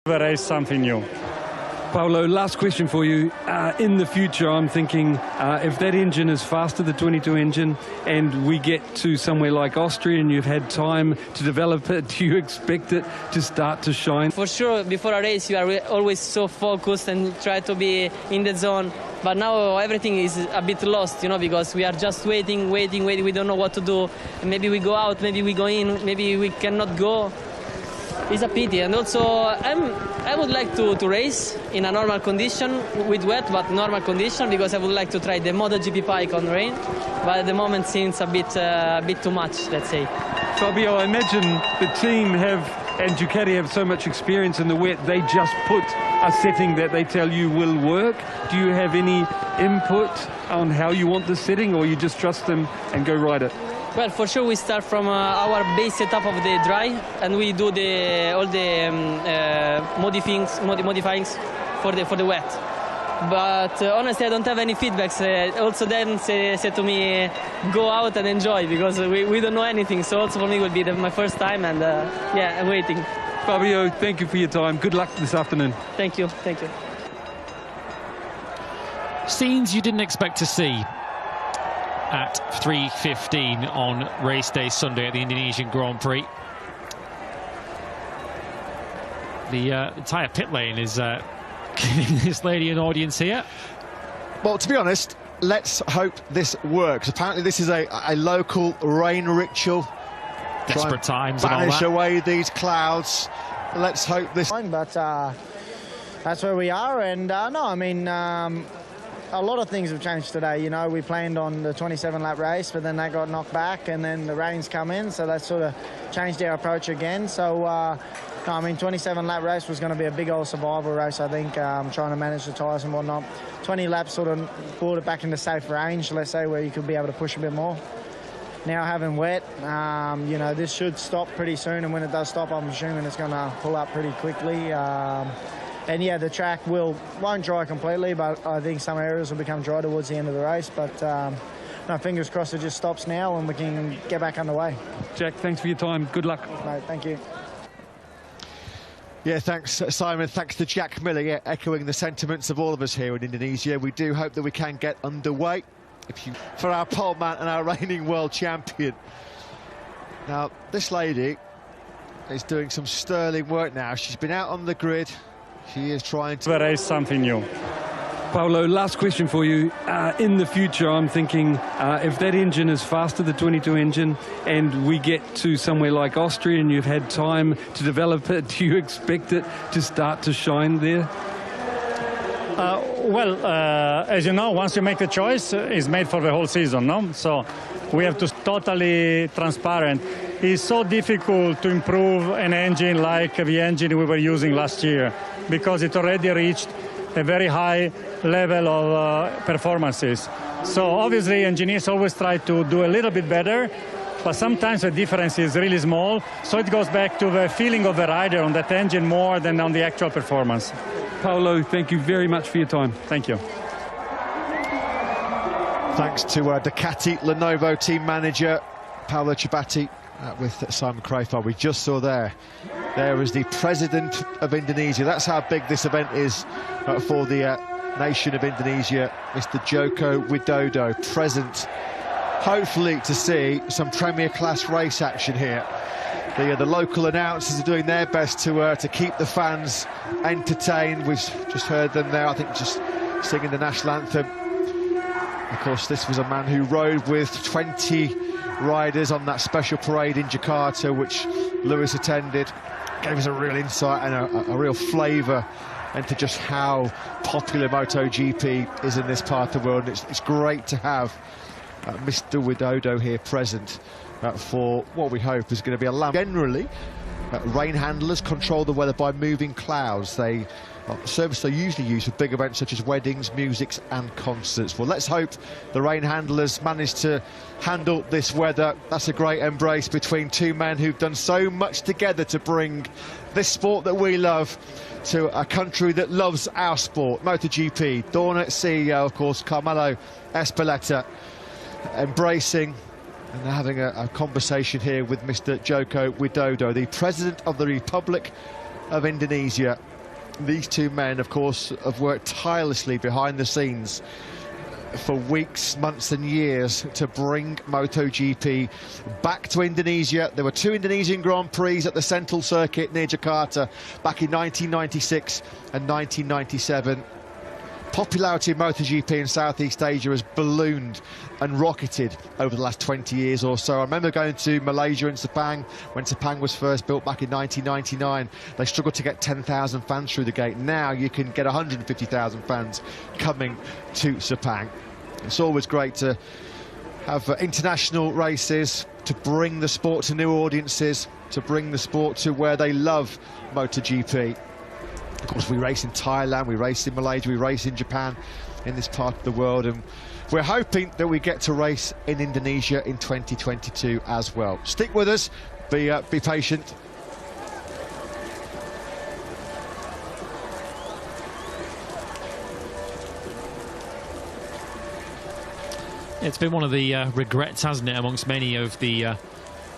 Race something new. Paolo, last question for you. In the future, I'm thinking if that engine is faster, the 22 engine, and we get to somewhere like Austria and you've had time to develop it, do you expect it to start to shine? For sure, before a race, you are always so focused and try to be in the zone. But now everything is a bit lost, because we are just waiting. We don't know what to do. Maybe we go out, maybe we go in, maybe we cannot go. It's a pity, and also I would like to race in a normal condition with wet, but normal condition, because I would like to try the MotoGP bike on rain. But at the moment, seems a bit too much, let's say. Fabio, I imagine the team and Ducati have so much experience in the wet, they just put a setting that they tell you will work. Do you have any input on how you want the setting, or you just trust them and go ride it? Well, for sure we start from our base setup of the dry, and we do all the modifyings for the wet. But honestly, I don't have any feedbacks. Also, then said to me, go out and enjoy, because we don't know anything. So also for me, it will be my first time, and yeah, I'm waiting. Fabio, thank you for your time. Good luck this afternoon. Thank you. Scenes you didn't expect to see at 3:15 on race day Sunday at the Indonesian Grand Prix. The entire pit lane is giving this lady an audience here. Well, to be honest, let's hope this works. Apparently this is a local rain ritual. Desperate times and all that. Banish away these clouds. Let's hope this... But that's where we are, and no, I mean... a lot of things have changed today. We planned on the 27-lap race, but then that got knocked back, and then the rains come in, so that sort of changed our approach again. So, no, I mean, 27-lap race was going to be a big old survival race, I think, trying to manage the tyres and whatnot. 20 laps sort of brought it back into safe range, let's say, where you could be able to push a bit more. Now having wet, this should stop pretty soon, and when it does stop, I'm assuming it's going to pull up pretty quickly. And yeah, the track won't dry completely, but I think some areas will become dry towards the end of the race. But no, fingers crossed it just stops now and we can get back underway. Jack, thanks for your time. Good luck. Mate, thank you. Yeah, thanks, Simon. Thanks to Jack Miller, yeah, echoing the sentiments of all of us here in Indonesia. We do hope that we can get underway for our pole man and our reigning world champion. Now, this lady is doing some sterling work now. She's been out on the grid. She is trying to Race something new. Paolo, last question for you. In the future, I'm thinking if that engine is faster, the 22 engine, and we get to somewhere like Austria and you've had time to develop it, do you expect it to start to shine there? As you know, once you make the choice, it's made for the whole season, no? So we have to totally transparent. It's so difficult to improve an engine like the engine we were using last year, because it already reached a very high level of performances. So obviously engineers always try to do a little bit better, but sometimes the difference is really small. So it goes back to the feeling of the rider on that engine more than on the actual performance. Paolo, thank you very much for your time. Thank you. Thanks to Ducati Lenovo team manager Paolo Ciabatti with Simon Crafar. We just saw there is the president of Indonesia. That's how big this event is for the nation of Indonesia, Mr. Joko Widodo, present, hopefully to see some premier class race action here. The local announcers are doing their best to keep the fans entertained. We've just heard them there, I think, just singing the national anthem. Of course, this was a man who rode with 20 riders on that special parade in Jakarta, which Lewis attended. Gave us a real insight and a real flavour into just how popular MotoGP is in this part of the world. It's great to have Mr. Widodo here present for what we hope is going to be a lamp. Generally, rain handlers control the weather by moving clouds. They service they usually use for big events such as weddings, musics and concerts. Well, let's hope the rain handlers manage to handle this weather. That's a great embrace between two men who've done so much together to bring this sport that we love to a country that loves our sport, MotoGP. Dorna CEO, of course, Carmelo Espeleta, embracing and they're having a conversation here with Mr. Joko Widodo, the President of the Republic of Indonesia. These two men, of course, have worked tirelessly behind the scenes for weeks, months and years to bring MotoGP back to Indonesia. There were two Indonesian Grand Prix at the Central Circuit near Jakarta back in 1996 and 1997. Popularity of MotoGP in Southeast Asia has ballooned and rocketed over the last 20 years or so. I remember going to Malaysia and Sepang when Sepang was first built back in 1999. They struggled to get 10,000 fans through the gate. Now you can get 150,000 fans coming to Sepang. It's always great to have international races, to bring the sport to new audiences, to bring the sport to where they love MotoGP. Of course, we race in Thailand, we race in Malaysia, we race in Japan, in this part of the world, and we're hoping that we get to race in Indonesia in 2022 as well. Stick with us, be patient. It's been one of the regrets, hasn't it, amongst many of the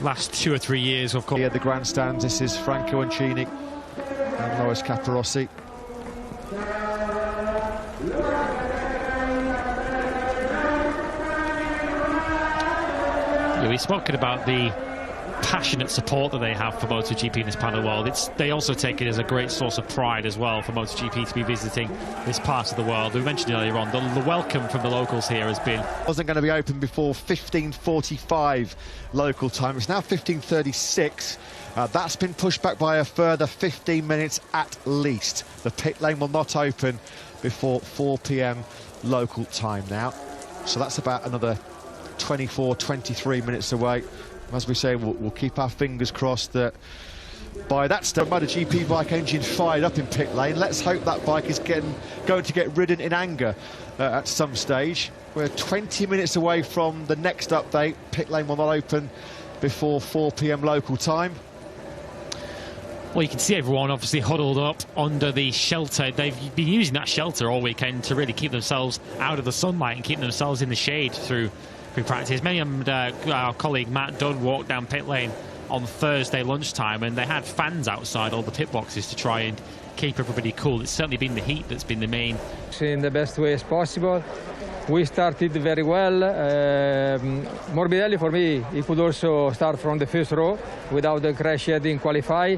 last 2 or 3 years, of course. Here, the grandstands, this is Franco Ancini and Lois Capirossi. Yeah, we've spoken about the passionate support that they have for MotoGP in this part of the world. They also take it as a great source of pride as well for MotoGP to be visiting this part of the world. We mentioned earlier on, the welcome from the locals here has been... Wasn't going to be open before 15:45 local time. It's now 15:36. That's been pushed back by a further 15 minutes at least. The pit lane will not open before 4 p.m. local time now. So that's about another 24, 23 minutes away. As we say, we'll keep our fingers crossed that by that stage, MotoGP bike engine fired up in pit lane. Let's hope that bike is going to get ridden in anger at some stage. We're 20 minutes away from the next update. Pit lane will not open before 4 p.m. local time. Well, you can see everyone obviously huddled up under the shelter. They've been using that shelter all weekend to really keep themselves out of the sunlight and keep themselves in the shade through practice. Many of our colleague Matt Dunn walked down pit lane on Thursday lunchtime, and they had fans outside all the pit boxes to try and keep everybody cool. It's certainly been the heat that's been the main. In the best way as possible. We started very well. Morbidelli, for me, he could also start from the first row without the crash yet in qualify.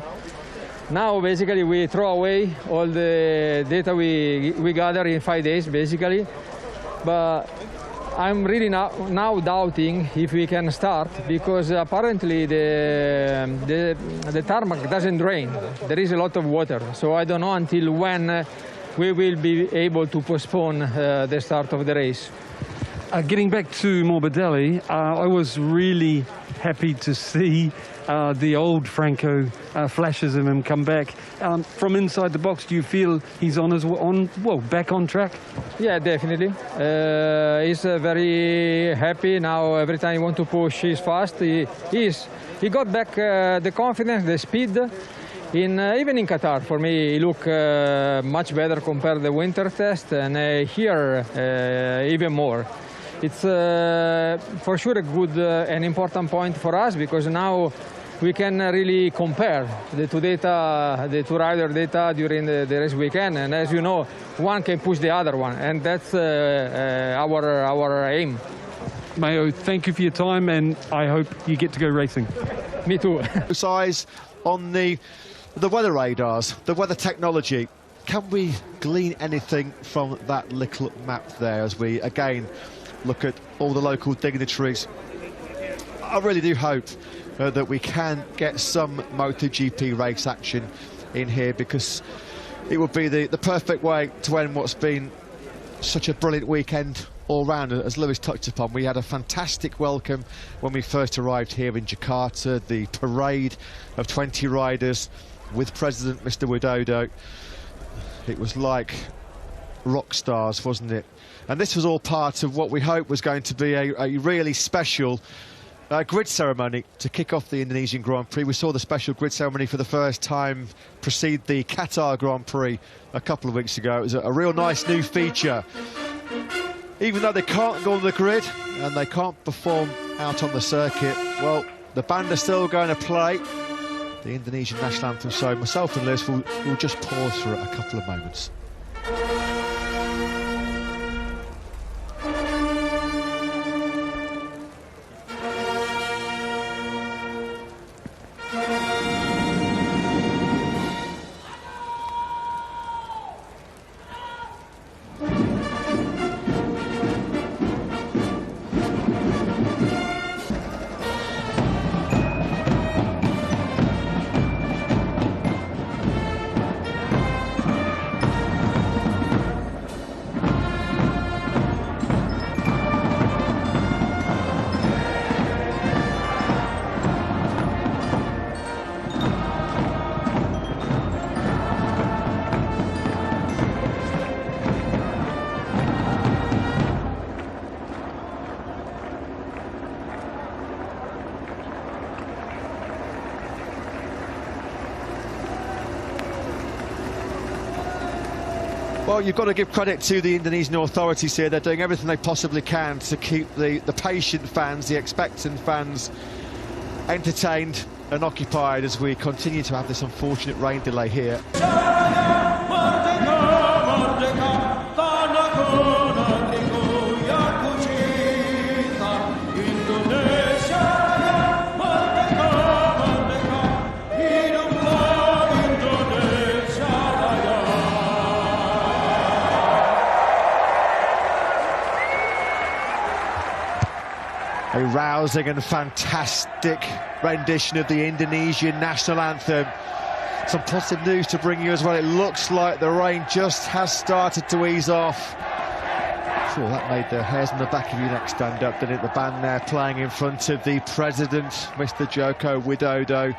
Now, basically, we throw away all the data we gather in 5 days, basically. But I'm really now doubting if we can start, because apparently the tarmac doesn't drain. There is a lot of water, so I don't know until when we will be able to postpone the start of the race. Getting back to Morbidelli, I was really happy to see the old Franco flashes of him come back. From inside the box, do you feel he's back on track? Yeah, definitely. He's very happy now. Every time he wants to push, he's fast. He got back the confidence, the speed. Even in Qatar, for me, he looked much better compared to the winter test, and here even more. It's for sure a good and important point for us, because now we can really compare the two rider data during the race weekend, and as you know, one can push the other one, and that's our aim. Mayo, thank you for your time, and I hope you get to go racing. Me too. Eyes on the weather radars, the weather technology. Can we glean anything from that little map there as we again look at all the local dignitaries? I really do hope that we can get some MotoGP race action in here, because it would be the perfect way to end what's been such a brilliant weekend all round. As Lewis touched upon, we had a fantastic welcome when we first arrived here in Jakarta. The parade of 20 riders with President Mr. Widodo. It was like rock stars, wasn't it? And this was all part of what we hoped was going to be a really special grid ceremony to kick off the Indonesian Grand Prix. We saw the special grid ceremony for the first time precede the Qatar Grand Prix a couple of weeks ago. It was a real nice new feature. Even though they can't go on the grid and they can't perform out on the circuit, well, the band are still going to play the Indonesian national anthem. So myself and Lewis will just pause for a couple of moments. Well, you've got to give credit to the Indonesian authorities here. They're doing everything they possibly can to keep the patient fans, the expectant fans, entertained and occupied as we continue to have this unfortunate rain delay here. A rousing and fantastic rendition of the Indonesian national anthem. Some positive news to bring you as well. It looks like the rain just has started to ease off. Sure, that made the hairs on the back of your neck stand up, didn't it? The band there playing in front of the president, Mr. Joko Widodo.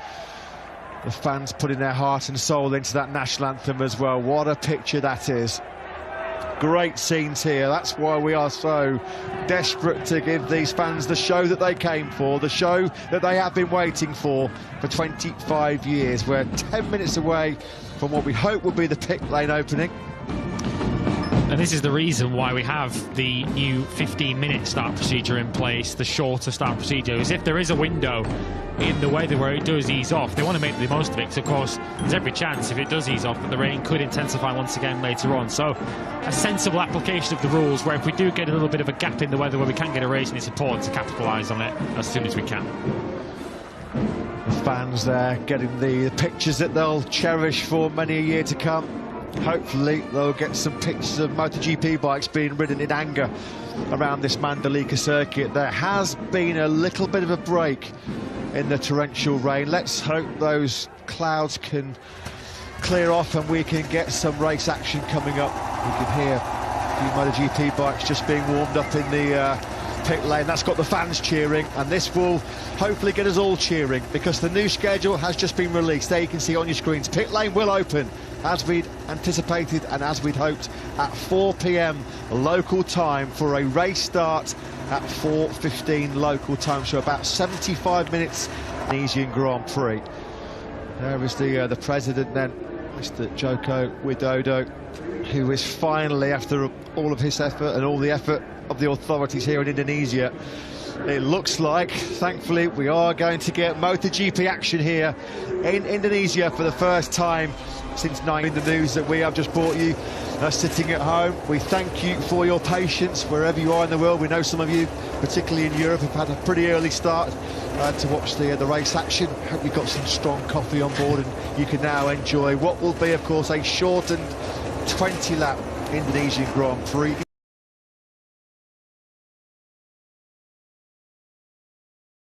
The fans putting their heart and soul into that national anthem as well. What a picture that is. Great scenes here. That's why we are so desperate to give these fans the show that they came for, the show that they have been waiting for 25 years. We're 10 minutes away from what we hope will be the pit lane opening. And this is the reason why we have the new 15-minute start procedure in place, the shorter start procedure, is if there is a window in the weather where it does ease off, they want to make the most of it, because of course there's every chance if it does ease off that the rain could intensify once again later on. So a sensible application of the rules, where if we do get a little bit of a gap in the weather where we can get a race, and it's important to capitalise on it as soon as we can. The fans there getting the pictures that they'll cherish for many a year to come. Hopefully they'll get some pictures of MotoGP bikes being ridden in anger around this Mandalika circuit. There has been a little bit of a break in the torrential rain. Let's hope those clouds can clear off and we can get some race action coming up. We can hear a few MotoGP bikes just being warmed up in the pit lane. That's got the fans cheering, and this will hopefully get us all cheering, because the new schedule has just been released. There you can see on your screens, pit lane will open as we'd anticipated and as we'd hoped at 4 p.m. local time for a race start at 4:15 local time, so about 75 minutes Indonesian Grand Prix. There is the president then, Mr. Joko Widodo, who is finally, after all of his effort and all the effort of the authorities here in Indonesia, it looks like, thankfully, we are going to get MotoGP action here in Indonesia for the first time since 9 in the news that we have just brought you sitting at home. We thank you for your patience wherever you are in the world. We know some of you, particularly in Europe, have had a pretty early start to watch the race action. Hope you've got some strong coffee on board and you can now enjoy what will be, of course, a shortened 20-lap Indonesian Grand Prix.